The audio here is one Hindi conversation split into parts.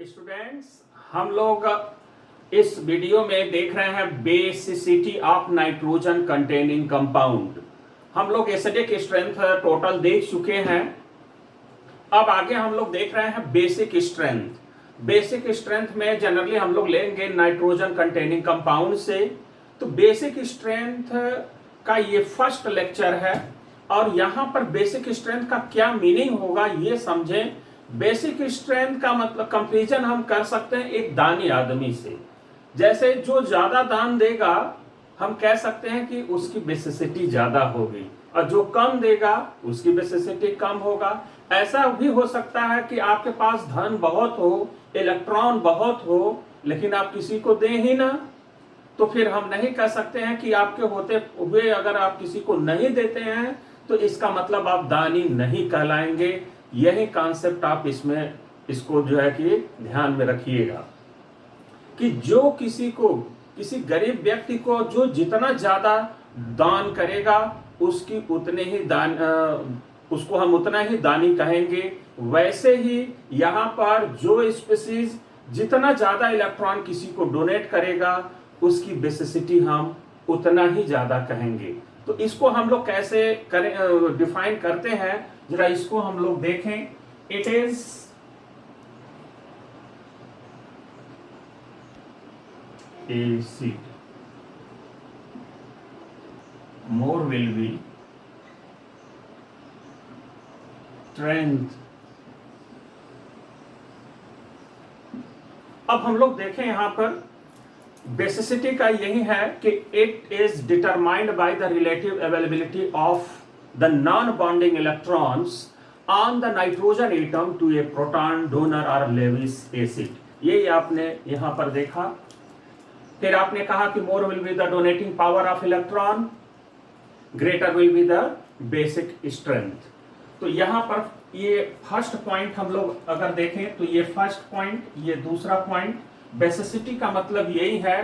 स्टूडेंट्स, हम लोग इस वीडियो में देख रहे हैं basicity of nitrogen containing compound. हम लोग एसिडिक स्ट्रेंथ टोटल देख चुके हैं। अब आगे हम लोग देख रहे हैं बेसिक स्ट्रेंथ। बेसिक स्ट्रेंथ में जनरली हम लोग लेंगे नाइट्रोजन कंटेनिंग कंपाउंड से। तो बेसिक स्ट्रेंथ का ये फर्स्ट लेक्चर है और यहाँ पर बेसिक स्ट्रेंथ का क्या मीनिंग होगा ये समझें। बेसिक स्ट्रेंथ का मतलब कंपैरिजन हम कर सकते हैं एक दानी आदमी से। जैसे जो ज्यादा दान देगा हम कह सकते हैं कि उसकी बेसिसिटी ज्यादा होगी और जो कम देगा उसकी बेसिसिटी कम होगा। ऐसा भी हो सकता है कि आपके पास धन बहुत हो, इलेक्ट्रॉन बहुत हो, लेकिन आप किसी को दें ही ना, तो फिर हम नहीं कह सकते हैं कि आपके होते हुए अगर आप किसी को नहीं देते हैं तो इसका मतलब आप दानी नहीं कहलाएंगे। यही कॉन्सेप्ट आप इसको जो है कि ध्यान में रखिएगा कि जो किसी गरीब व्यक्ति को जो जितना ज्यादा दान करेगा उसकी उतने ही उसको हम उतना ही दानी कहेंगे। वैसे ही यहाँ पर जो स्पीसीज जितना ज्यादा इलेक्ट्रॉन किसी को डोनेट करेगा उसकी बेसिसिटी हम उतना ही ज्यादा कहेंगे। तो इसको हम लोग कैसे डिफाइन करते हैं, जरा इसको हम लोग देखें। It is acid more will B strength. अब हम लोग देखें यहां पर बेसिसिटी का यही है कि it is determined by the relative availability of the non bonding electrons on the nitrogen atom to a proton donor और लेविस एसिड। ये आपने यहां पर देखा। फिर आपने कहा कि more will be the donating power of electron, greater will be the basic strength. तो यहां पर ये फर्स्ट पॉइंट हम लोग अगर देखें तो ये फर्स्ट पॉइंट, ये दूसरा पॉइंट। बेसिसिटी का मतलब यही है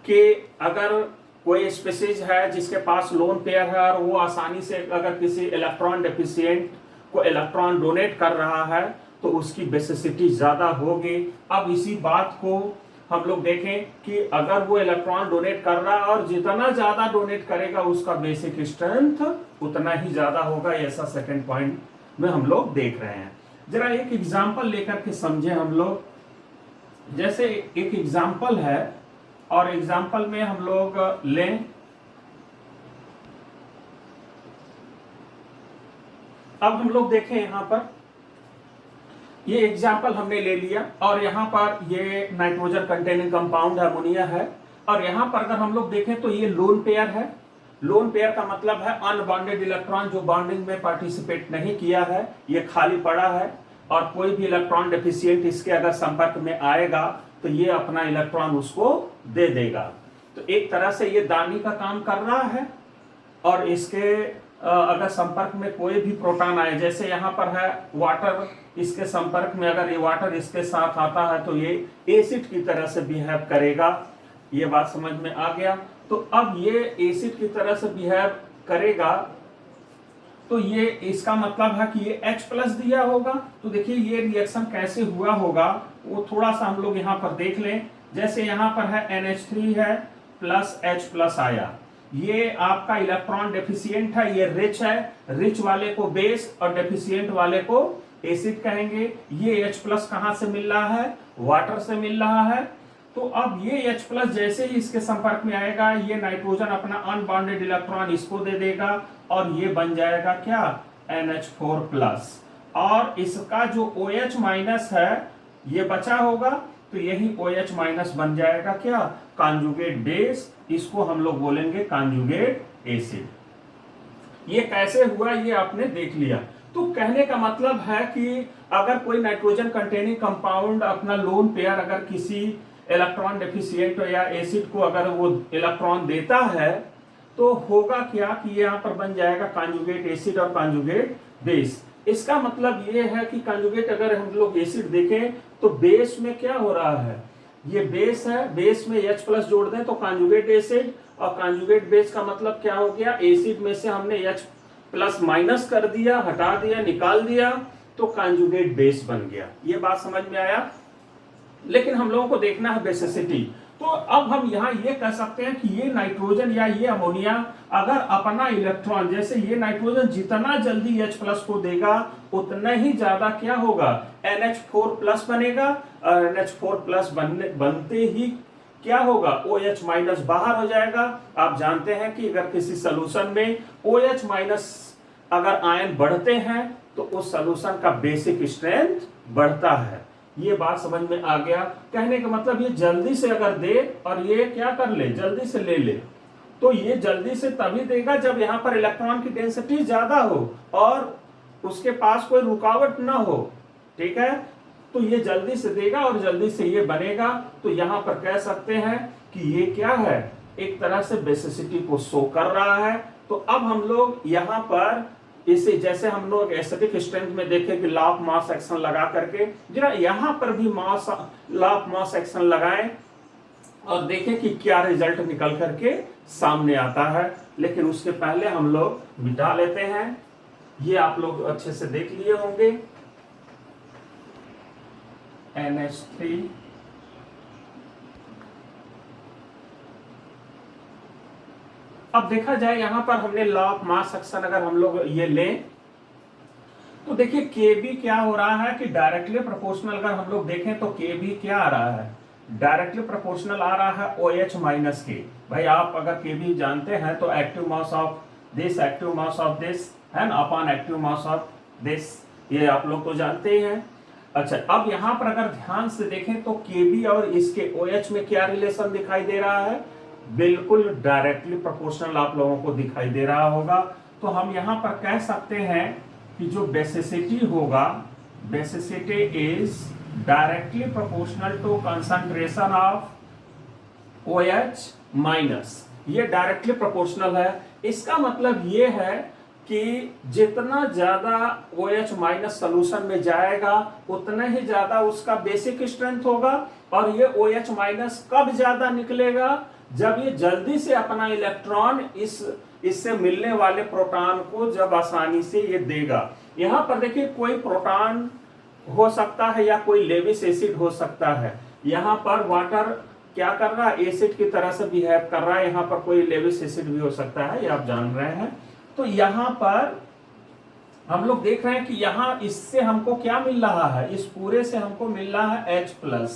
कि अगर कोई स्पीसीज है जिसके पास लोन पेयर है और वो आसानी से अगर किसी इलेक्ट्रॉन डेफिशिएंट को इलेक्ट्रॉन डोनेट कर रहा है तो उसकी बेसिसिटी ज्यादा होगी। अब इसी बात को हम लोग देखें कि अगर वो इलेक्ट्रॉन डोनेट कर रहा है और जितना ज्यादा डोनेट करेगा उसका बेसिक स्ट्रेंथ उतना ही ज्यादा होगा। ऐसा सेकंड पॉइंट में हम लोग देख रहे हैं। जरा एक एग्जांपल लेकर के समझे हम लोग। जैसे एक एग्जाम्पल है और एग्जाम्पल में हम लोग लें, अब हम लोग देखें यहां पर ये एग्जाम्पल हमने ले लिया और यहां पर ये नाइट्रोजन कंटेनिंग कंपाउंड अमोनिया है और यहां पर अगर हम लोग देखें तो ये लोन पेयर है। लोन पेयर का मतलब है अनबॉन्डेड इलेक्ट्रॉन जो बॉन्डिंग में पार्टिसिपेट नहीं किया है, ये खाली पड़ा है और कोई भी इलेक्ट्रॉन डेफिशिएंट इसके अगर संपर्क में आएगा तो ये अपना इलेक्ट्रॉन उसको दे देगा। तो एक तरह से ये दानी का काम कर रहा है और इसके अगर संपर्क में कोई भी प्रोटॉन आए, जैसे यहाँ पर है वाटर, इसके संपर्क में अगर ये वाटर इसके साथ आता है तो ये एसिड की तरह से बिहेव करेगा। ये बात समझ में आ गया। तो अब ये एसिड की तरह से बिहेव करेगा तो ये इसका मतलब है कि ये H+ दिया होगा। तो देखिए ये रिएक्शन कैसे हुआ होगा वो थोड़ा सा हम लोग यहाँ पर देख लें। जैसे यहाँ पर है NH3 है प्लस H+ आया, ये आपका इलेक्ट्रॉन डेफिशिएंट है, ये रिच है। रिच वाले को बेस और डेफिशिएंट वाले को एसिड कहेंगे। ये H+ कहां से मिल रहा है? वाटर से मिल रहा है। तो अब ये H+ जैसे ही इसके संपर्क में आएगा ये नाइट्रोजन अपना अनबॉन्डेड इलेक्ट्रॉन इसको दे देगा और ये बन जाएगा क्या? NH4+। और इसका जो OH- है ये बचा होगा तो यही OH- बन जाएगा क्या? Conjugate base. इसको हम लोग बोलेंगे कॉन्जुगेट एसिड। ये कैसे हुआ ये आपने देख लिया। तो कहने का मतलब है कि अगर कोई नाइट्रोजन कंटेनिंग कंपाउंड अपना लोन पेयर अगर किसी इलेक्ट्रॉन डेफिशिएंट या एसिड को अगर वो इलेक्ट्रॉन देता है तो होगा क्या कि यहाँ पर बन जाएगा कॉन्जुगेट एसिड और कॉन्जुगेट बेस। इसका मतलब ये है कि कॉन्जुगेट अगर हम लोग एसिड देखें तो बेस में क्या हो रहा है? ये बेस है, बेस में H+ जोड़ दें तो कॉन्जुगेट एसिड, और कॉन्जुगेट बेस का मतलब क्या हो गया? एसिड में से हमने H+ कर दिया, हटा दिया, निकाल दिया तो कॉन्जुगेट बेस बन गया। ये बात समझ में आया? लेकिन हम लोगों को देखना है बेसिसिटी। तो अब हम यहाँ ये कह सकते हैं कि ये नाइट्रोजन या ये अमोनिया अगर अपना इलेक्ट्रॉन, जैसे ये नाइट्रोजन जितना जल्दी H+ को देगा उतना ही ज्यादा क्या होगा, NH4+ बनेगा। और NH4+ बनते ही क्या होगा, OH- बाहर हो जाएगा। आप जानते हैं कि अगर किसी सोल्यूशन में OH- अगर आयन बढ़ते हैं तो उस सोल्यूशन का बेसिक स्ट्रेंथ बढ़ता है। ये बात समझ में आ गया। कहने का मतलब ये जल्दी से अगर दे और ये क्या कर ले, जल्दी से ले ले, तो ये जल्दी से तभी देगा जब यहाँ पर इलेक्ट्रॉन की डेंसिटी ज्यादा हो और उसके पास कोई रुकावट ना हो। ठीक है, तो ये जल्दी से देगा और जल्दी से ये बनेगा। तो यहाँ पर कह सकते हैं कि ये क्या है, एक तरह से बेसिसिटी को शो कर रहा है। तो अब हम लोग यहाँ पर इसे, जैसे हम लोग एस्थेटिक स्ट्रेंथ में देखें कि लॉ ऑफ मास एक्शन लगा करके, जरा यहाँ पर भी लॉ ऑफ मास एक्शन लगाएं और देखें कि क्या रिजल्ट निकल करके सामने आता है। लेकिन उसके पहले हम लोग मिटा लेते हैं। ये आप लोग अच्छे से देख लिए होंगे, NH3 अब देखा जाए यहां पर हमने लॉ ऑफ मास एक्शन अगर हम लोग ये लें तो देखिए Kb क्या हो रहा है कि डायरेक्टली प्रोपोर्शनल अगर हम लोग देखें तो Kb क्या आ रहा है, डायरेक्टली प्रोपोर्शनल आ रहा है OH- के। भाई आप अगर Kb जानते हैं तो active mass of this, active mass of this है ना, upon active mass of this, ये आप लोग तो जानते ही हैं। अच्छा, अब यहां पर अगर ध्यान से देखें तो Kb और इसके OH में क्या रिलेशन दिखाई दे रहा है, बिल्कुल डायरेक्टली प्रोपोर्शनल आप लोगों को दिखाई दे रहा होगा। तो हम यहां पर कह सकते हैं कि जो बेसिसिटी होगा, basicity is directly proportional to concentration of OH-, ये डायरेक्टली प्रोपोर्शनल है। इसका मतलब ये है कि जितना ज्यादा OH- सोल्यूशन में जाएगा उतना ही ज्यादा उसका बेसिक स्ट्रेंथ होगा। और ये OH- कब ज्यादा निकलेगा, जब ये जल्दी से अपना इलेक्ट्रॉन इससे मिलने वाले प्रोटॉन को जब आसानी से ये देगा। यहां पर देखिए कोई प्रोटॉन हो सकता है या कोई लेविस एसिड हो सकता है। यहां पर वाटर क्या कर रहा है, एसिड की तरह से बिहेव कर रहा है। यहां पर कोई लेविस एसिड भी हो सकता है, ये आप जान रहे हैं। तो यहां पर हम लोग देख रहे हैं कि यहां इससे हमको क्या मिल रहा है, इस पूरे से हमको मिल रहा है H+।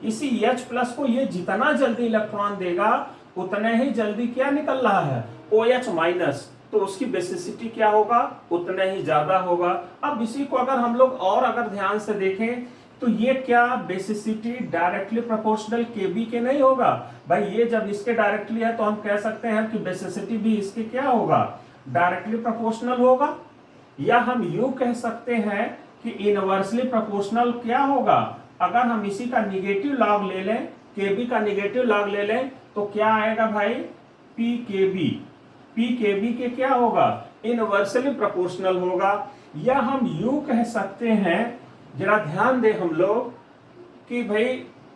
इसी H+ को ये जितना जल्दी इलेक्ट्रॉन देगा उतने ही जल्दी क्या निकल रहा है, OH-। तो उसकी बेसिसिटी क्या होगा, उतना ही ज्यादा होगा। अब इसी को अगर हम लोग और अगर ध्यान से देखें तो ये क्या बेसिसिटी डायरेक्टली प्रोपोर्शनल Kb के नहीं होगा। भाई ये जब इसके डायरेक्टली है तो हम कह सकते हैं कि बेसिसिटी भी इसके क्या होगा, डायरेक्टली प्रोपोर्शनल होगा। या हम यूं कह सकते हैं कि इनवर्सली प्रोपोर्शनल क्या होगा, अगर हम इसी का निगेटिव लॉग ले लें, Kb का निगेटिव लॉग ले लें तो क्या आएगा भाई, Pkb। Pkb के क्या होगा, इनवर्सली प्रोपोर्शनल होगा। या हम यूं कह सकते हैं, जरा ध्यान दें हम लोग कि भाई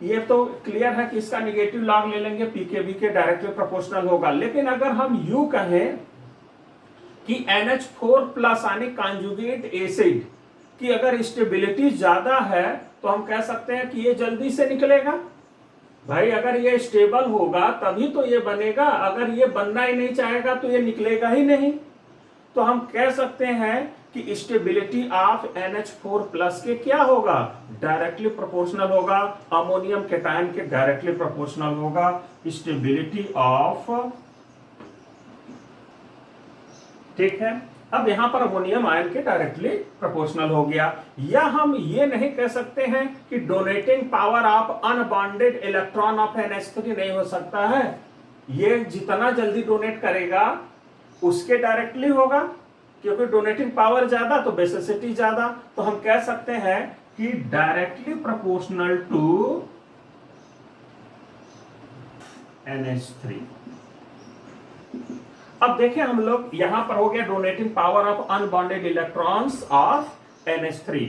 ये तो क्लियर है कि इसका निगेटिव लॉग ले लेंगे, Pkb के डायरेक्टली प्रोपोर्शनल होगा। लेकिन अगर हम यूं कहें कि NH4+ यानी कॉन्जुगेट एसिड की अगर स्टेबिलिटी ज्यादा है तो हम कह सकते हैं कि ये जल्दी से निकलेगा। भाई अगर ये स्टेबल होगा तभी तो ये बनेगा, अगर ये बनना ही नहीं चाहेगा तो ये निकलेगा ही नहीं। तो हम कह सकते हैं कि स्टेबिलिटी ऑफ NH4+ के क्या होगा, डायरेक्टली प्रोपोर्शनल होगा। अमोनियम कैटायन के डायरेक्टली प्रोपोर्शनल होगा स्टेबिलिटी ऑफ, ठीक है। अब यहां पर अमोनियम आयन के डायरेक्टली प्रोपोर्शनल हो गया। या हम ये नहीं कह सकते हैं कि donating power of unbonded electron of NH3 नहीं हो सकता है, ये जितना जल्दी डोनेट करेगा उसके डायरेक्टली होगा, क्योंकि डोनेटिंग पावर ज्यादा तो बेसिसिटी ज्यादा। तो हम कह सकते हैं कि डायरेक्टली प्रोपोर्शनल टू NH3। अब देखें हम लोग यहां पर हो गया donating power of unbonded electrons of NH3।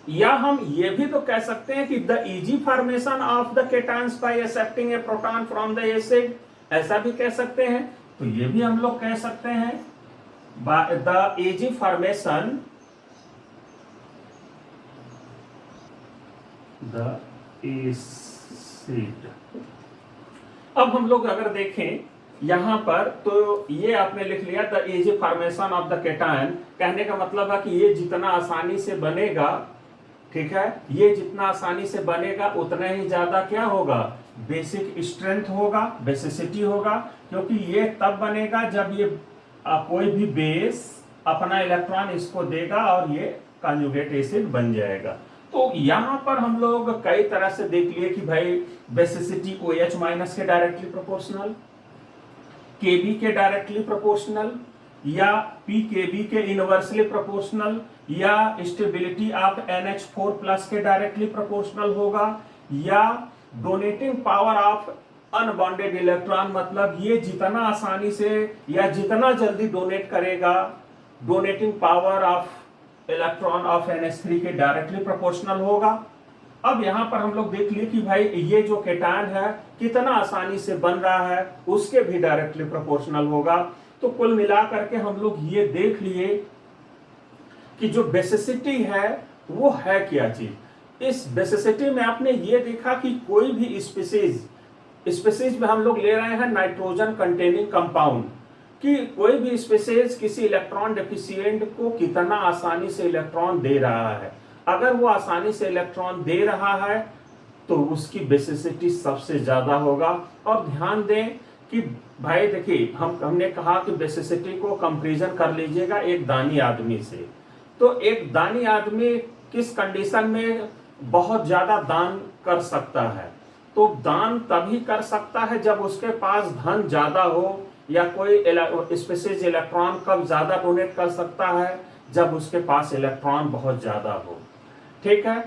या हम ये भी तो कह सकते हैं कि the easy formation of the cations bye accepting A proton from the acid, ऐसा भी कह सकते हैं। तो ये भी हम लोग कह सकते हैं the easy formation, the acid. अब हम लोग अगर देखें यहां पर, तो ये आपने लिख लिया the easy formation of the cation. कहने का मतलब है कि ये जितना आसानी से बनेगा, ठीक है, ये जितना आसानी से बनेगा उतना ही ज्यादा क्या होगा, बेसिक स्ट्रेंथ होगा, बेसिसिटी होगा। क्योंकि ये तब बनेगा जब ये कोई भी बेस अपना इलेक्ट्रॉन इसको देगा और ये कॉन्जुगेट एसिड बन जाएगा। तो यहां पर हम लोग कई तरह से देख लिए कि भाई बेसिसिटी OH माइनस के डायरेक्टली प्रोपोर्शनल, Kb के डायरेक्टली प्रोपोर्शनल, या pKb के इनवर्सली प्रोपोर्शनल, या स्टेबिलिटी ऑफ NH4 प्लस के डायरेक्टली प्रोपोर्शनल होगा, या donating power of unbonded electron, मतलब ये जितना आसानी से या जितना जल्दी डोनेट करेगा, donating power of electron of NH3 के डायरेक्टली प्रोपोर्शनल होगा। अब यहां पर हम लोग देख लिए कि भाई ये जो केटायन है कितना आसानी से बन रहा है, उसके भी डायरेक्टली प्रोपोर्शनल होगा। तो कुल मिलाकर के हम लोग ये देख लिए कि जो बेसिसिटी है वो है क्या चीज। इस बेसिसिटी में आपने ये देखा कि कोई भी स्पीसीज में हम लोग ले रहे हैं नाइट्रोजन कंटेनिंग कंपाउंड, कि कोई भी स्पीसीज किसी इलेक्ट्रॉन डेफिशिएंट को कितना आसानी से इलेक्ट्रॉन दे रहा है। अगर वो आसानी से इलेक्ट्रॉन दे रहा है तो उसकी बेसिसिटी सबसे ज्यादा होगा। और ध्यान दें कि भाई देखिए हमने कहा कि बेसिसिटी को कंपैरिजन कर लीजिएगा एक दानी आदमी से। तो एक दानी आदमी किस कंडीशन में बहुत ज्यादा दान कर सकता है, तो दान तभी कर सकता है जब उसके पास धन ज्यादा हो, या कोई स्पेसिस इलेक्ट्रॉन कब ज्यादा डोनेट कर सकता है, जब उसके पास इलेक्ट्रॉन बहुत ज्यादा हो। ठीक है,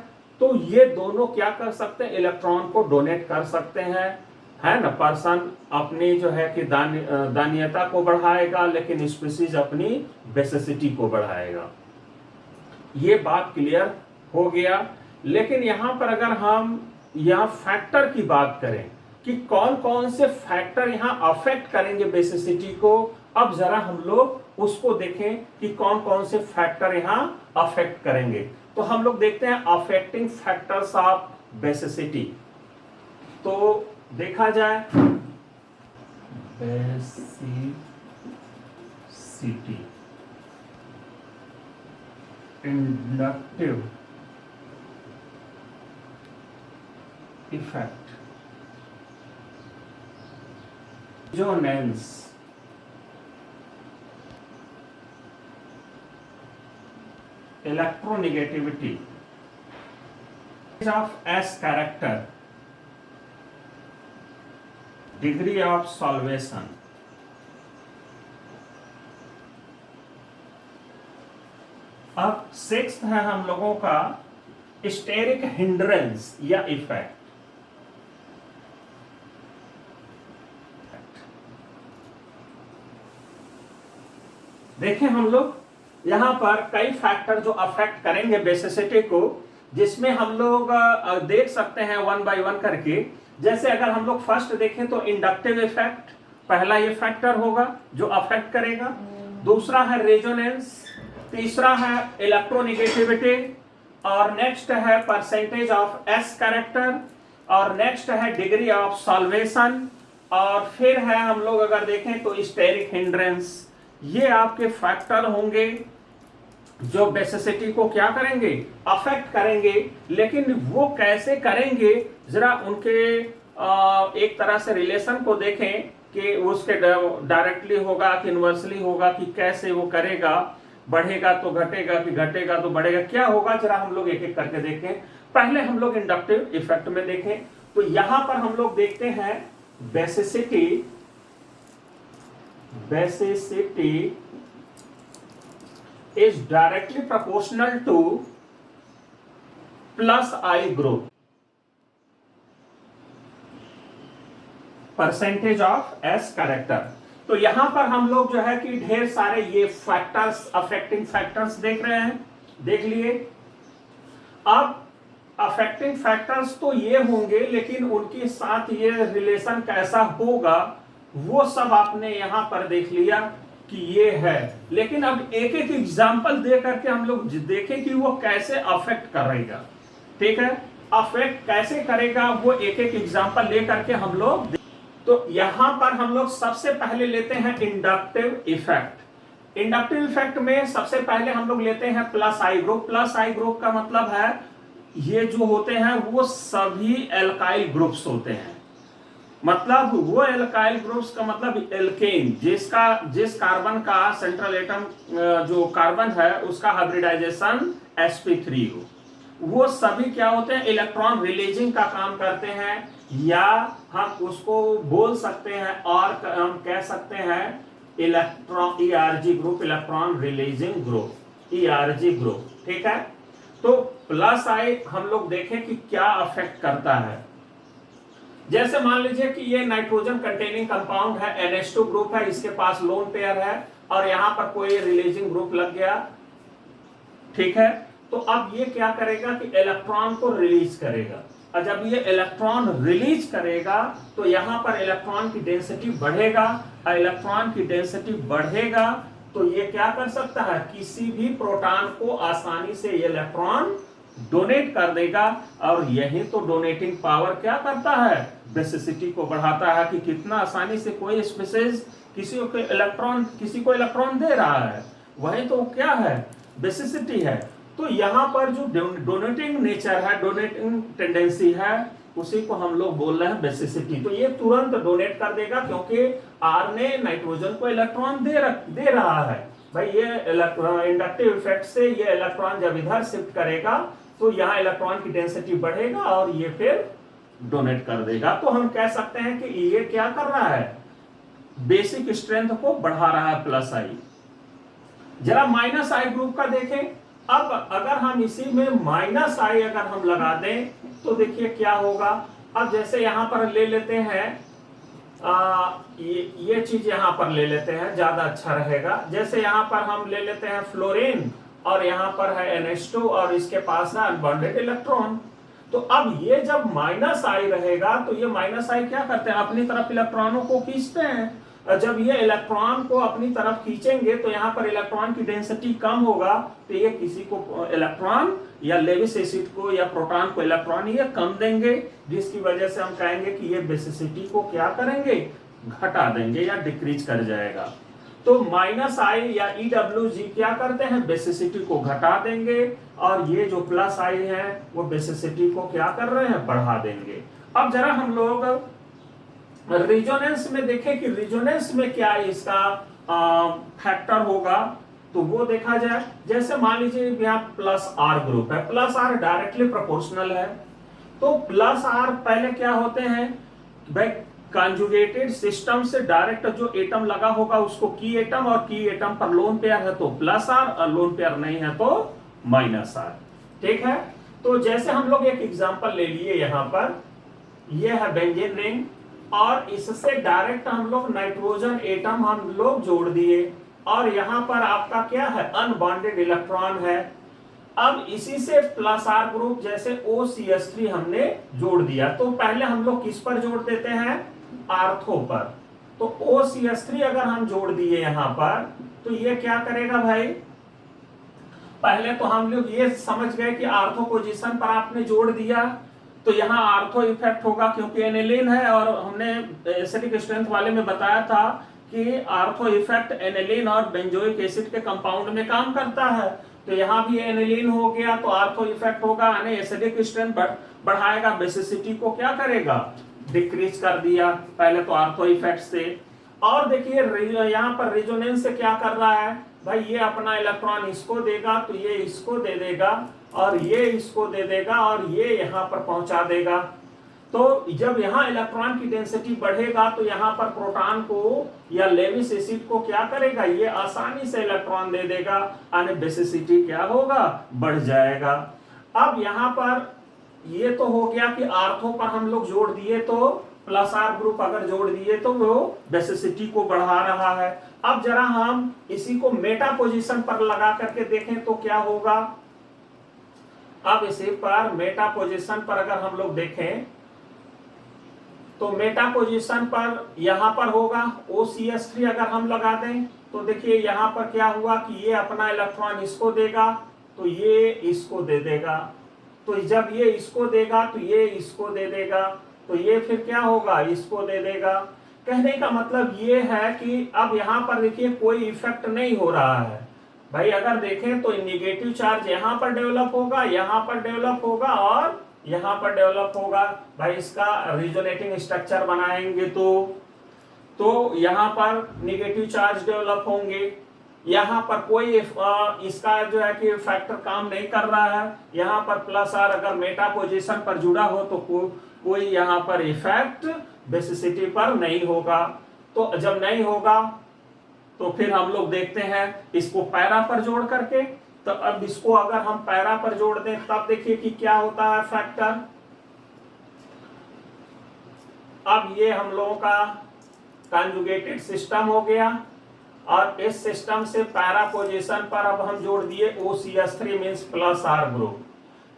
तो ये दोनों क्या कर सकते हैं, इलेक्ट्रॉन को डोनेट कर सकते हैं, है ना। पर्सन अपनी जो है कि दानीयता को बढ़ाएगा, लेकिन स्पीसीज अपनी बेसिसिटी को बढ़ाएगा। ये बात क्लियर हो गया। लेकिन यहां पर अगर हम यहाँ फैक्टर की बात करें कि कौन कौन से फैक्टर यहाँ अफेक्ट करेंगे बेसिसिटी को, अब जरा हम लोग उसको देखें कि कौन कौन से फैक्टर यहाँ अफेक्ट करेंगे। तो हम लोग देखते हैं अफेक्टिंग फैक्टर्स ऑफ बेसिसिटी। तो देखा जाए basicity, inductive effect, resonance, electronegativity of S character, degree of solvation. अब सिक्स्थ है हम लोगों का स्टेरिक हिंड्रेंस या इफेक्ट। देखें हम लोग यहां पर कई फैक्टर जो अफेक्ट करेंगे बेसिसिटी को, जिसमें हम लोग देख सकते हैं वन बाय वन करके। जैसे अगर हम लोग फर्स्ट देखें तो इंडक्टिव इफेक्ट पहला ये फैक्टर होगा जो अफेक्ट करेगा। दूसरा है रेजोनेंस, तीसरा है इलेक्ट्रोनेगेटिविटी, और नेक्स्ट है परसेंटेज ऑफ एस कैरेक्टर, और नेक्स्ट है डिग्री ऑफ सॉल्वेशन, और फिर है हम लोग अगर देखें तो स्टेरिक हिंड्रेंस। ये आपके फैक्टर होंगे जो बेसिसिटी को क्या करेंगे, अफेक्ट करेंगे। लेकिन वो कैसे करेंगे, जरा उनके एक तरह से रिलेशन को देखें कि उसके डायरेक्टली होगा कि इनवर्सली होगा, कि कैसे वो करेगा, बढ़ेगा तो घटेगा कि घटेगा तो बढ़ेगा, क्या होगा, जरा हम लोग एक एक करके देखें। पहले हम लोग इंडक्टिव इफेक्ट में देखें तो यहां पर हम लोग देखते हैं basicity is directly proportional to plus I growth, percentage of S character. तो यहां पर हम लोग जो है कि ढेर सारे ये फैक्टर्स, अफेक्टिंग फैक्टर्स देख रहे हैं, देख लिए। अब अफेक्टिंग फैक्टर्स तो ये होंगे, लेकिन उनके साथ ये रिलेशन कैसा होगा वो सब आपने यहां पर देख लिया कि ये है। लेकिन अब एक एक एग्जांपल दे करके हम लोग देखें कि वो कैसे अफेक्ट करेगा। ठीक है, अफेक्ट कैसे करेगा वो एक एक एग्जांपल लेकर के हम लोग, तो यहां पर हम लोग सबसे पहले लेते हैं इंडक्टिव इफेक्ट। इंडक्टिव इफेक्ट में सबसे पहले हम लोग लेते हैं प्लस आई ग्रुप। प्लस आई ग्रुप का मतलब है ये जो होते हैं वो सभी एल्काइल ग्रुप्स होते हैं, मतलब वो एल्काइल ग्रुप्स का मतलब एल्केन, जिस कार्बन का सेंट्रल एटम जो कार्बन है उसका हाइब्रिडाइजेशन sp3 हो, वो सभी क्या होते हैं, इलेक्ट्रॉन रिलीजिंग का काम करते हैं, या हम उसको बोल सकते हैं और हम कह सकते हैं electron ERG group, electron releasing group, ERG group. ठीक है, तो प्लस आई हम लोग देखें कि क्या अफेक्ट करता है। जैसे मान लीजिए कि ये नाइट्रोजन कंटेनिंग कंपाउंड है, NH2 ग्रुप है, इसके पास लोन पेयर है और यहां पर कोई रिलीजिंग ग्रुप लग गया। ठीक है, तो अब ये क्या करेगा कि इलेक्ट्रॉन को रिलीज करेगा, और जब ये इलेक्ट्रॉन रिलीज करेगा तो यहां पर इलेक्ट्रॉन की डेंसिटी बढ़ेगा, और इलेक्ट्रॉन की डेंसिटी बढ़ेगा तो ये क्या कर सकता है, किसी भी प्रोटॉन को आसानी से ये इलेक्ट्रॉन डोनेट कर देगा। और यही तो डोनेटिंग पावर क्या करता है, बेसिसिटी को बढ़ाता है, कि कितना आसानी से कोई स्पीशीज किसी को इलेक्ट्रॉन दे रहा है, वही तो क्या है, बेसिसिटी है। तो यहाँ पर जो डोनेटिंग नेचर है, डोनेटिंग टेंडेंसी है, उसी को हम लोग बोल रहे हैं बेसिसिटी। तो ये तुरंत डोनेट कर देगा क्योंकि आर ने नाइट्रोजन को इलेक्ट्रॉन दे रहा है। भाई ये इंडक्टिव इफेक्ट से ये इलेक्ट्रॉन जब इधर शिफ्ट करेगा तो यहाँ इलेक्ट्रॉन की डेंसिटी बढ़ेगा और ये फिर डोनेट कर देगा। तो हम कह सकते हैं कि ये क्या कर रहा है, बेसिक स्ट्रेंथ को बढ़ा रहा है प्लस आई। जरा माइनस आई ग्रुप का देखें। अब अगर हम इसी में माइनस आई अगर हम लगा दें तो देखिए क्या होगा। अब जैसे यहां पर ले लेते हैं ये चीज यहां पर ले लेते हैं, ज्यादा अच्छा रहेगा। जैसे यहां पर हम ले लेते हैं फ्लोरीन और यहां पर है NH2 और इसके पास है अनबॉन्डेड इलेक्ट्रॉन। तो अब ये जब माइनस आई रहेगा तो ये माइनस आई क्या करते हैं, अपनी तरफ इलेक्ट्रॉनों को खींचते हैं। जब ये इलेक्ट्रॉन को अपनी तरफ खींचेंगे तो यहाँ पर इलेक्ट्रॉन की डेंसिटी कम होगा, तो ये किसी को इलेक्ट्रॉन या लेविस एसिड को या प्रोटॉन को इलेक्ट्रॉन ये कम देंगे, जिसकी वजह से हम कहेंगे कि ये बेसिसिटी को क्या करेंगे, घटा देंगे या डिक्रीज कर जाएगा। तो माइनस आई या EWG क्या करते हैं, बेसिसिटी को घटा देंगे, और ये जो प्लस आई है वो बेसिसिटी को क्या कर रहे हैं, बढ़ा देंगे। अब जरा हम लोग रिजोनेंस में देखें कि रिजोनेंस में क्या इसका फैक्टर होगा, तो वो देखा जाए। जैसे मान लीजिए यहाँ प्लस आर ग्रुप है, प्लस आर डायरेक्टली प्रोपोर्शनल है, तो प्लस आर पहले क्या होते हैं भाई, कंजुगेटेड सिस्टम से डायरेक्ट जो एटम लगा होगा उसको की एटम, और की एटम पर लोन पेयर है तो प्लस आर, और लोन पेयर नहीं है तो माइनस आर। ठीक है, तो जैसे हम लोग एक एग्जांपल ले लिए, यहाँ पर ये है बेंजीन रिंग, और इससे डायरेक्ट हम लोग नाइट्रोजन एटम हम लोग जोड़ दिए, और यहां पर आपका क्या है, अनबॉन्डेड इलेक्ट्रॉन है। अब इसी से प्लस आर ग्रुप जैसे OCH3 हमने जोड़ दिया, तो पहले हम लोग किस पर जोड़ देते हैं, आर्थो पर। तो OCH3 अगर हम जोड़ दिए यहां पर तो ये क्या करेगा भाई, पहले तो हम लोग ये समझ गए कि आर्थो पोजीशन पर आपने जोड़ दिया तो यहाँ आर्थो इफेक्ट होगा क्योंकि एनिलीन है, और हमने एसिडिक स्ट्रेंथ वाले में बताया था कि आर्थो इफेक्ट एनिलीन और बेंजोइक एसिड के कंपाउंड में काम करता है। तो यहाँ भी एनिलीन हो गया तो आर्थो इफेक्ट होगा, यानी एसिडिक स्ट्रेंथ बढ़ाएगा, बेसिसिटी को क्या करेगा, डिक्रीज कर दिया पहले तो आर्थो इफेक्ट से। और देखिए यहाँ पर रिजोनेंस से क्या कर रहा है भाई, ये अपना इलेक्ट्रॉन इसको देगा तो ये इसको दे देगा, और ये इसको दे देगा, और ये यहाँ पर पहुंचा देगा। तो जब यहाँ इलेक्ट्रॉन की डेंसिटी बढ़ेगा तो यहाँ पर प्रोटॉन को या लेविस एसिड को क्या करेगा, ये आसानी से इलेक्ट्रॉन दे देगा, यानी बेसिसिटी क्या होगा, बढ़ जाएगा। अब यहाँ पर ये तो हो गया कि आर्थो पर हम लोग जोड़ दिए, तो प्लस आर ग्रुप अगर जोड़ दिए तो वो बेसिसिटी को बढ़ा रहा है। अब जरा हम इसी को मेटा पोजीशन पर लगा करके देखें तो क्या होगा। अब इसी पर मेटा पोजीशन पर अगर हम लोग देखें तो मेटा पोजीशन पर यहां पर होगा OCH3 अगर हम लगा दें तो देखिए यहां पर क्या हुआ कि ये अपना इलेक्ट्रॉन इसको देगा तो ये इसको दे देगा, तो जब ये इसको देगा तो ये इसको दे देगा, तो ये फिर क्या होगा, इसको दे देगा। कहने का मतलब ये है कि अब यहाँ पर देखिए कोई इफेक्ट नहीं हो रहा है भाई। अगर देखें तो नेगेटिव चार्ज यहाँ पर डेवलप होगा, यहाँ पर डेवलप होगा और यहाँ पर डेवलप होगा। भाई इसका रिजोनेटिंग स्ट्रक्चर बनाएंगे तो यहाँ पर नेगेटिव चार्ज डेवलप होंगे, यहाँ पर कोई इसका जो है कि फैक्टर काम नहीं कर रहा है। यहाँ पर प्लस आर अगर मेटा पोजीशन पर जुड़ा हो तो कोई यहाँ पर इफेक्ट बेसिसिटी पर नहीं होगा। तो जब नहीं होगा तो फिर हम लोग देखते हैं इसको पैरा पर जोड़ करके। तो अब इसको अगर हम पैरा पर जोड़ दें तब देखिए कि क्या होता है फैक्टर। अब ये हम लोगों का कॉन्जुगेटेड सिस्टम हो गया और इस सिस्टम से पैरा पोजीशन पर अब हम जोड़ दिए OCH3 means plus R group.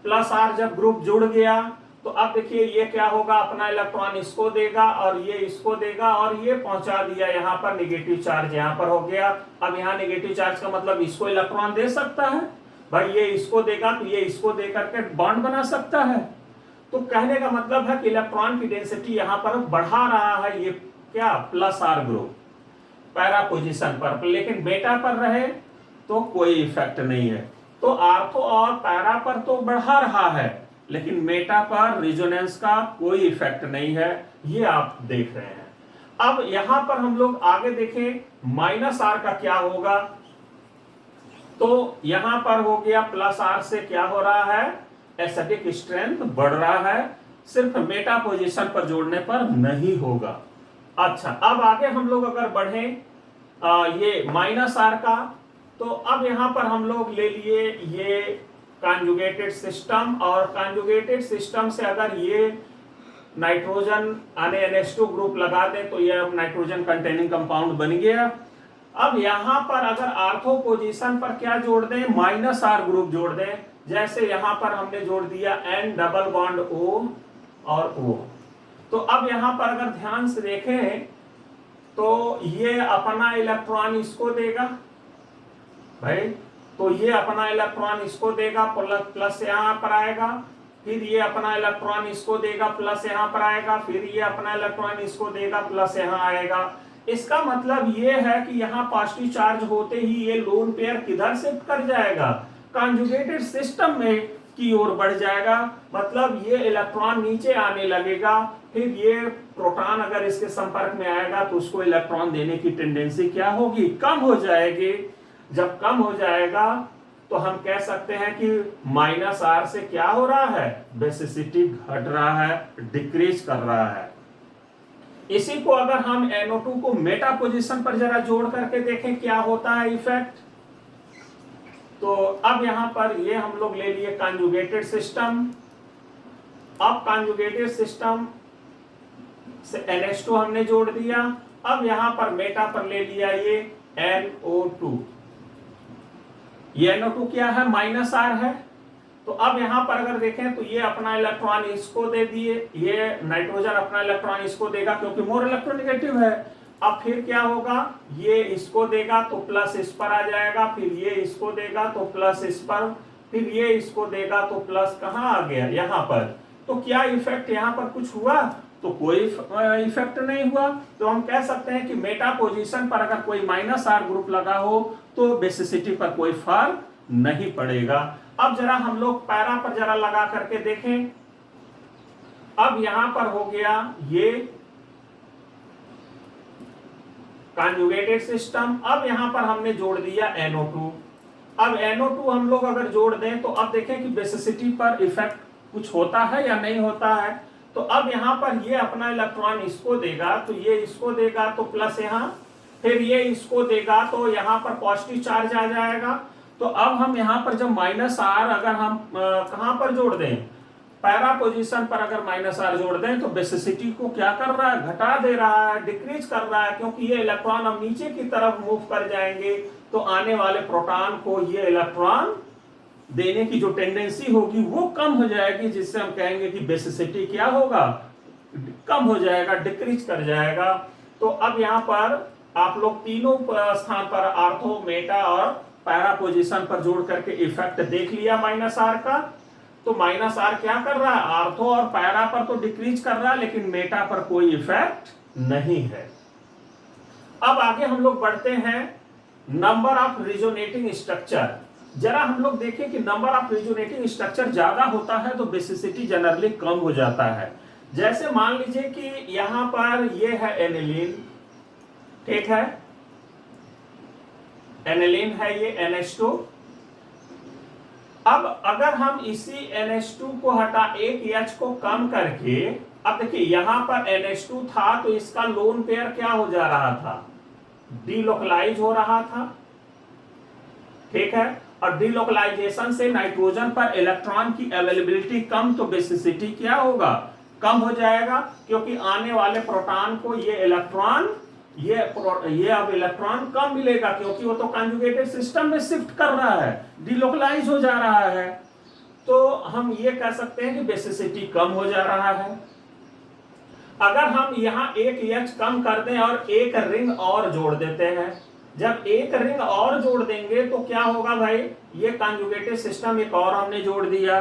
Plus R जब ग्रुप जुड़ गया तो अब देखिए ये क्या होगा, अपना इलेक्ट्रॉन इसको देगा और ये इसको देगा और ये पहुंचा दिया यहाँ पर नेगेटिव चार्ज यहाँ पर हो गया। अब यहाँ नेगेटिव चार्ज का मतलब इसको इलेक्ट्रॉन दे सकता है भाई, ये इसको देगा तो ये इसको दे करके बॉन्ड बना सकता है। तो कहने का मतलब है कि इलेक्ट्रॉन की डेंसिटी यहाँ पर बढ़ा रहा है ये क्या, plus R group para position पर, लेकिन बेटा पर रहे तो कोई इफेक्ट नहीं है। तो आर्थो और पैरा पर तो बढ़ा रहा है लेकिन मेटा पर रिजोनेंस का कोई इफेक्ट नहीं है, ये आप देख रहे हैं। अब यहां पर हम लोग आगे देखें माइनस आर का क्या होगा। तो यहां पर हो गया प्लस आर से क्या हो रहा है, एसिडिक स्ट्रेंथ बढ़ रहा है, सिर्फ मेटा पोजीशन पर जोड़ने पर नहीं होगा। अच्छा, अब आगे हम लोग अगर बढ़े ये माइनस आर का, तो अब यहां पर हम लोग ले लिए ये कॉन्जुगेटेड सिस्टम और कॉन्जुगेटेड सिस्टम से अगर ये नाइट्रोजन NH2 ग्रुप लगा दें तो ये अब नाइट्रोजन कंटेनिंग कंपाउंड बन गया। अब यहां पर अगर आर्थो पोजीशन पर क्या जोड़ दें, माइनस आर ग्रुप जोड़ दें। जैसे यहां पर हमने जोड़ दिया N डबल बॉन्ड O और O। तो अब यहां पर अगर ध्यान से देखें तो ये अपना इलेक्ट्रॉन इसको देगा भाई, तो ये अपना इलेक्ट्रॉन इसको देगा, प्लस यहाँ पर आएगा, फिर ये अपना इलेक्ट्रॉन इसको देगा, प्लस यहाँ पर आएगा, फिर ये अपना इलेक्ट्रॉन इसको देगा, प्लस यहाँ आएगा। इसका मतलब ये है कि यहाँ पॉजिटिव चार्ज होते ही ये लोन पेयर किधर शिफ्ट कर जाएगा, कॉन्जुगेटेड सिस्टम में की ओर बढ़ जाएगा। मतलब ये इलेक्ट्रॉन नीचे आने लगेगा, फिर ये प्रोटॉन अगर इसके संपर्क में आएगा तो उसको इलेक्ट्रॉन देने की टेंडेंसी क्या होगी, कम हो जाएगी। जब कम हो जाएगा तो हम कह सकते हैं कि माइनस आर से क्या हो रहा है, बेसिसिटी घट रहा है, डिक्रीज कर रहा है। इसी को अगर हम NO2 को मेटा पोजीशन पर जरा जोड़ करके देखें क्या होता है इफेक्ट। तो अब यहां पर ये हम लोग ले लिए कॉन्जुगेटेड सिस्टम। अब कॉन्जुगेटेड सिस्टम से NH2 हमने जोड़ दिया। अब यहां पर मेटा पर ले लिया ये NO2। ये NO2 क्या है, माइनस आर है। तो अब यहां पर अगर देखें तो ये अपना इलेक्ट्रॉन इसको दे दिए, ये नाइट्रोजन अपना इलेक्ट्रॉन इसको देगा क्योंकि मोर इलेक्ट्रोनेगेटिव है। अब फिर क्या होगा, ये इसको देगा तो प्लस इस पर आ जाएगा, फिर ये इसको देगा तो प्लस इस पर, फिर ये इसको देगा तो प्लस कहाँ आ गया, यहाँ पर। तो क्या इफेक्ट यहाँ पर कुछ हुआ, तो कोई इफेक्ट नहीं हुआ। तो हम कह सकते हैं कि मेटा पोजीशन पर अगर कोई माइनस आर ग्रुप लगा हो तो बेसिसिटी पर कोई फर्क नहीं पड़ेगा। अब जरा हम लोग पैरा पर जरा लगा करके देखें। अब यहां पर हो गया ये कॉन्जुगेटेड सिस्टम। अब यहां पर हमने जोड़ दिया NO2। अब NO2 हम लोग अगर जोड़ दें तो अब देखें कि बेसिसिटी पर इफेक्ट कुछ होता है या नहीं होता है। तो अब यहां पर ये अपना इलेक्ट्रॉन इसको देगा तो ये इसको देगा तो प्लस यहाँ, फिर ये इसको देगा तो यहाँ पर पॉजिटिव चार्ज आ जाएगा। तो अब हम यहाँ पर जब माइनस आर अगर हम कहां पर जोड़ दें, पैरा पोजीशन पर अगर माइनस आर जोड़ दें तो बेसिसिटी को क्या कर रहा है, घटा दे रहा है, डिक्रीज कर रहा है, क्योंकि ये इलेक्ट्रॉन अब नीचे की तरफ मूव कर जाएंगे तो आने वाले प्रोटॉन को ये इलेक्ट्रॉन देने की जो टेंडेंसी होगी वो कम हो जाएगी, जिससे हम कहेंगे कि बेसिसिटी क्या होगा, कम हो जाएगा, डिक्रीज कर जाएगा। तो अब यहाँ पर आप लोग तीनों स्थान पर आर्थो, मेटा और पैरा पोजीशन पर जोड़ करके इफेक्ट देख लिया माइनस आर का। तो माइनस आर क्या कर रहा है, आर्थो और पैरा पर तो डिक्रीज कर रहा है, लेकिन मेटा पर कोई इफेक्ट नहीं है। अब आगे हम लोग बढ़ते हैं नंबर ऑफ रिजोनेटिंग स्ट्रक्चर। जरा हम लोग देखें कि नंबर ऑफ रिजोनेटिंग स्ट्रक्चर ज्यादा होता है तो बेसिसिटी जनरली कम हो जाता है। जैसे मान लीजिए कि यहां पर ये है एनिलीन, ठीक है, एनिलीन है ये NH2। अब अगर हम इसी NH2 को हटा एक H को कम करके, अब देखिए यहां पर NH2 था तो इसका लोन पेयर क्या हो जा रहा था, डीलोकलाइज हो रहा था, ठीक है। और डीलोकलाइजेशन से नाइट्रोजन पर इलेक्ट्रॉन की अवेलेबिलिटी कम, तो बेसिसिटी क्या होगा, कम हो जाएगा, क्योंकि आने वाले प्रोटॉन को ये इलेक्ट्रॉन ये अब इलेक्ट्रॉन कम मिलेगा, क्योंकि वो तो कंजुगेटेड सिस्टम में शिफ्ट कर रहा है, डीलोकलाइज हो जा रहा है। तो हम ये कह सकते हैं कि बेसिसिटी कम हो जा रहा है। अगर हम यहां एक H कम कर दें और एक रिंग और जोड़ देते हैं, जब एक रिंग और जोड़ देंगे तो क्या होगा भाई, ये कंजुगेटेड सिस्टम एक और हमने जोड़ दिया,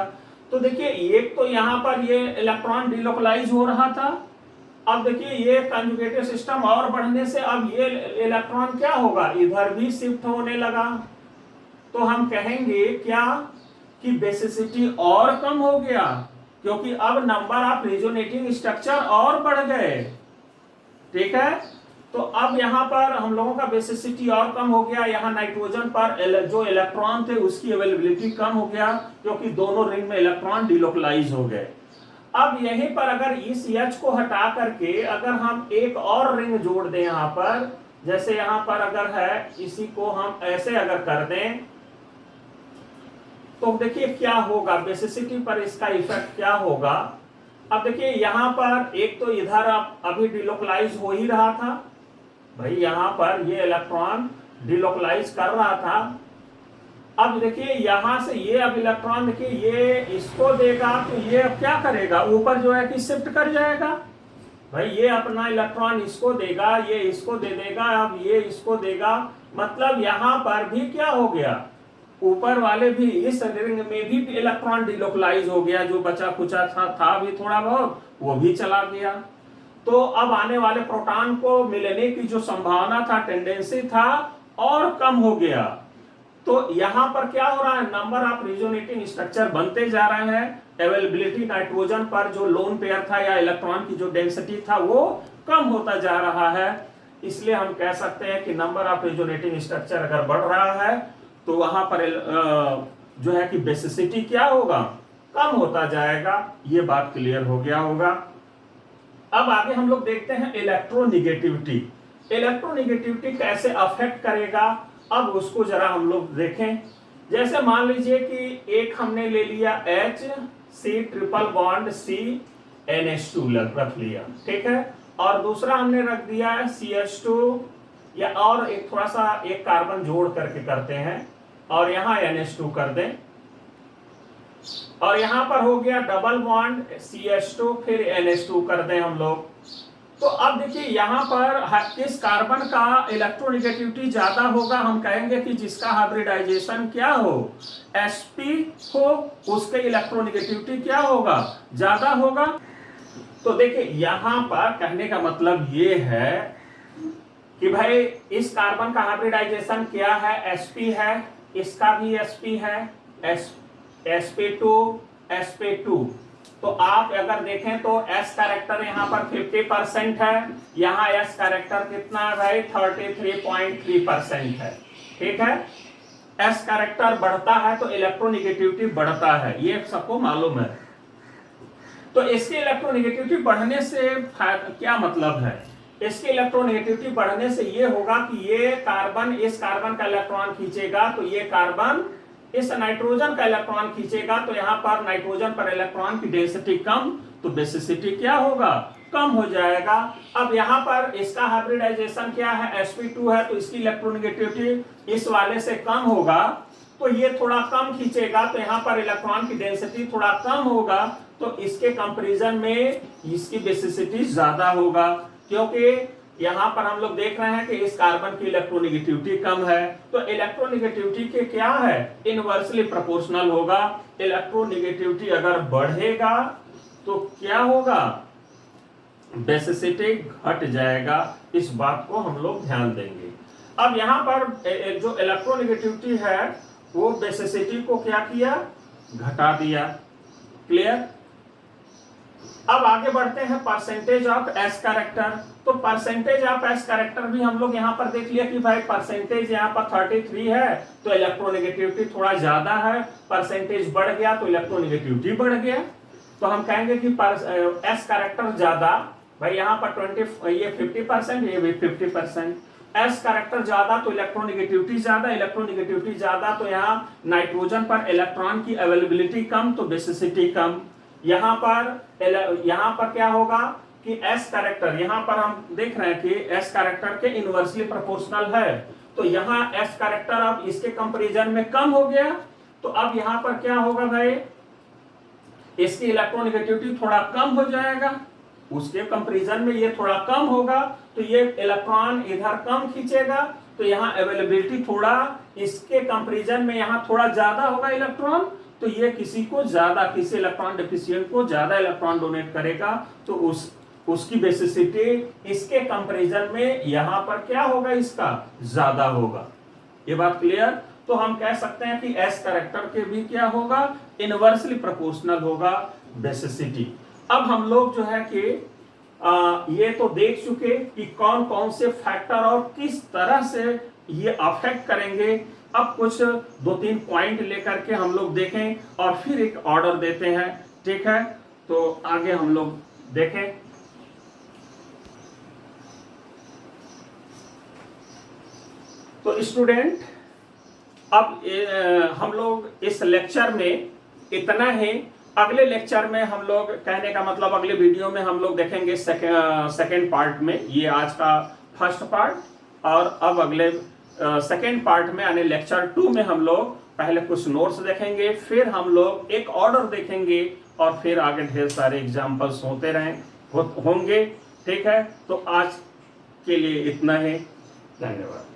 तो देखिए एक तो यहां पर ये इलेक्ट्रॉन डीलोकलाइज हो रहा था, अब देखिए ये कंजुगेटेड सिस्टम और बढ़ने से अब ये इलेक्ट्रॉन क्या होगा, इधर भी शिफ्ट होने लगा। तो हम कहेंगे क्या कि बेसिसिटी और कम हो गया, क्योंकि अब नंबर ऑफ रिजोनेटिंग स्ट्रक्चर और बढ़ गए, ठीक है। तो अब यहां पर हम लोगों का बेसिसिटी और कम हो गया, यहां नाइट्रोजन पर जो इलेक्ट्रॉन थे उसकी अवेलेबिलिटी कम हो गया, क्योंकि दोनों रिंग में इलेक्ट्रॉन डीलोकलाइज हो गए। अब यहीं पर अगर इस H को हटा करके अगर हम एक और रिंग जोड़ दें यहां पर, जैसे यहां पर अगर है, इसी को हम ऐसे अगर कर दें, तो देखिए क्या होगा, बेसिसिटी पर इसका इफेक्ट क्या होगा। अब देखिए यहां पर एक तो इधर अभी डीलोकलाइज हो ही रहा था भाई, यहां पर ये इलेक्ट्रॉन डीलोकलाइज कर रहा था। अब देखिए यहां से ये अब इलेक्ट्रॉन देखिए ये इसको देगा तो ये अब क्या करेगा, ऊपर जो है कि शिफ्ट कर जाएगा भाई, ये अपना इलेक्ट्रॉन इसको देगा, ये इसको दे देगा, अब ये इसको देगा, मतलब यहां पर भी क्या हो गया, ऊपर वाले भी इस रिंग में भी इलेक्ट्रॉन डीलोकलाइज हो गया, जो बचा कुचा था भी थोड़ा बहुत वो भी चला गया। तो अब आने वाले प्रोटॉन को मिलने की जो संभावना था, टेंडेंसी था, और कम हो गया। तो यहां पर क्या हो रहा है, नंबर ऑफ रिजोनेटिंग स्ट्रक्चर बनते जा रहे हैं, अवेलेबिलिटी नाइट्रोजन पर जो लोन पेयर था या इलेक्ट्रॉन की जो डेंसिटी था वो कम होता जा रहा है। इसलिए हम कह सकते हैं कि नंबर ऑफ रिजोनेटिंग स्ट्रक्चर अगर बढ़ रहा है तो वहां पर जो है कि बेसिसिटी क्या होगा, कम होता जाएगा। ये बात क्लियर हो गया होगा। अब आगे हम लोग देखते हैं इलेक्ट्रोनिगेटिविटी। इलेक्ट्रोनिगेटिविटी कैसे अफेक्ट करेगा, अब उसको जरा हम लोग देखें। जैसे मान लीजिए कि एक हमने ले लिया HC ट्रिपल बॉन्ड CNH2 रख लिया, ठीक है, और दूसरा हमने रख दिया है CH2, या और एक थोड़ा सा एक कार्बन जोड़ करके करते हैं और यहां NH2 कर दें, और यहां पर हो गया डबल बॉन्ड CH2 फिर NH2 कर दें हम लोग। तो अब देखिए यहां पर किस कार्बन का इलेक्ट्रोनिगेटिविटी ज्यादा होगा, हम कहेंगे कि जिसका हाइब्रिडाइजेशन क्या हो, sp हो, उसके इलेक्ट्रोनिगेटिविटी क्या होगा, ज्यादा होगा। तो देखिए यहां पर कहने का मतलब ये है कि भाई इस कार्बन का हाइब्रिडाइजेशन क्या है, sp है, इसका भी sp है, sp2 sp2। तो आप अगर देखें तो S कैरेक्टर यहाँ पर 50% है, यहाँ S कैरेक्टर कितना है भाई, 33.3% है, ठीक है। S कैरेक्टर बढ़ता है तो इलेक्ट्रोनिगेटिविटी बढ़ता है, ये सबको मालूम है। तो इसके इलेक्ट्रोनिगेटिविटी बढ़ने से क्या मतलब है, इसके इलेक्ट्रोनिगेटिविटी बढ़ने से ये होगा कि ये कार्बन इस कार्बन का इलेक्ट्रॉन खींचेगा, तो ये कार्बन इस नाइट्रोजन का इलेक्ट्रॉन खींचेगा, तो यहां पर नाइट्रोजन पर इलेक्ट्रॉन की डेंसिटी कम, तो बेसिसिटी क्या होगा, कम हो जाएगा। अब यहां पर इसका हाइब्रिडाइजेशन क्या है, sp2 है, तो इसकी इलेक्ट्रोनिगेटिविटी इस वाले से कम होगा, तो ये थोड़ा कम खींचेगा, तो यहां पर इलेक्ट्रॉन की डेंसिटी थोड़ा कम होगा, तो इसके कंपैरिजन में इसकी बेसिसिटी ज्यादा होगा, क्योंकि यहां पर हम लोग देख रहे हैं कि इस कार्बन की इलेक्ट्रोनिगेटिविटी कम है। तो इलेक्ट्रोनिगेटिविटी के क्या है, इनवर्सली प्रोपोर्शनल होगा। इलेक्ट्रोनेगेटिविटी अगर बढ़ेगा तो क्या होगा, बेसिसिटी घट जाएगा। इस बात को हम लोग ध्यान देंगे। अब यहां पर जो इलेक्ट्रोनेगेटिविटी है वो बेसिसिटी को क्या किया, घटा दिया। क्लियर। अब आगे बढ़ते हैं परसेंटेज ऑफ एस कैरेक्टर। तो परसेंटेज ऑफ एस कैरेक्टर भी हम लोग यहां पर देख लिया कि भाई परसेंटेज यहां पर 33 है तो इलेक्ट्रोनेगेटिविटी थोड़ा ज्यादा है, परसेंटेज बढ़ गया तो इलेक्ट्रोनेगेटिविटी बढ़ गया। तो हम कहेंगे कि एस कैरेक्टर ज्यादा, भाई यहां पर 50%, ये भी 50%। एस कैरेक्टर ज्यादा तो इलेक्ट्रोनेगेटिविटी ज्यादा, इलेक्ट्रोनेगेटिविटी ज्यादा तो यहाँ नाइट्रोजन पर इलेक्ट्रॉन की अवेलेबिलिटी कम तो बेसिसिटी कम। यहाँ पर क्या होगा कि एस कैरेक्टर, यहाँ पर हम देख रहे हैं कि एस कैरेक्टर के इनवर्सली प्रोपोर्शनल है, तो यहाँ एस कैरेक्टर अब इसके कंपैरिजन में कम हो गया। तो अब यहाँ पर क्या होगा भाई, इसकी इलेक्ट्रोनेगेटिविटी थोड़ा कम हो जाएगा, उसके कंपैरिजन में ये थोड़ा कम होगा, तो ये इलेक्ट्रॉन इधर कम खींचेगा, तो यहाँ अवेलेबिलिटी थोड़ा इसके कंपैरिजन में यहाँ थोड़ा ज्यादा होगा इलेक्ट्रॉन, तो ये किसी इलेक्ट्रॉन डेफिशिएंट को ज्यादा इलेक्ट्रॉन डोनेट करेगा, तो उसकी बेसिसिटी इसके कंपैरिजन में यहाँ पर क्या होगा, इसका ज्यादा होगा। ये बात क्लियर। तो हम कह सकते हैं कि एस कैरेक्टर के भी क्या होगा, इनवर्सली प्रोपोर्शनल होगा बेसिसिटी। अब हम लोग जो है कि ये तो देख चुके कि कौन कौन से फैक्टर और किस तरह से ये अफेक्ट करेंगे। अब कुछ 2-3 पॉइंट लेकर के हम लोग देखें और फिर एक ऑर्डर देते हैं, ठीक है। तो आगे हम लोग देखें। तो स्टूडेंट, अब हम लोग इस लेक्चर में इतना ही। अगले लेक्चर में हम लोग, कहने का मतलब अगले वीडियो में हम लोग देखेंगे सेकेंड पार्ट में, ये आज का फर्स्ट पार्ट, और अब अगले सेकेंड पार्ट में यानी लेक्चर 2 में हम लोग पहले कुछ नोट्स देखेंगे, फिर हम लोग एक ऑर्डर देखेंगे और फिर आगे ढेर सारे एग्जाम्पल्स होंगे, ठीक है। तो आज के लिए इतना ही, धन्यवाद।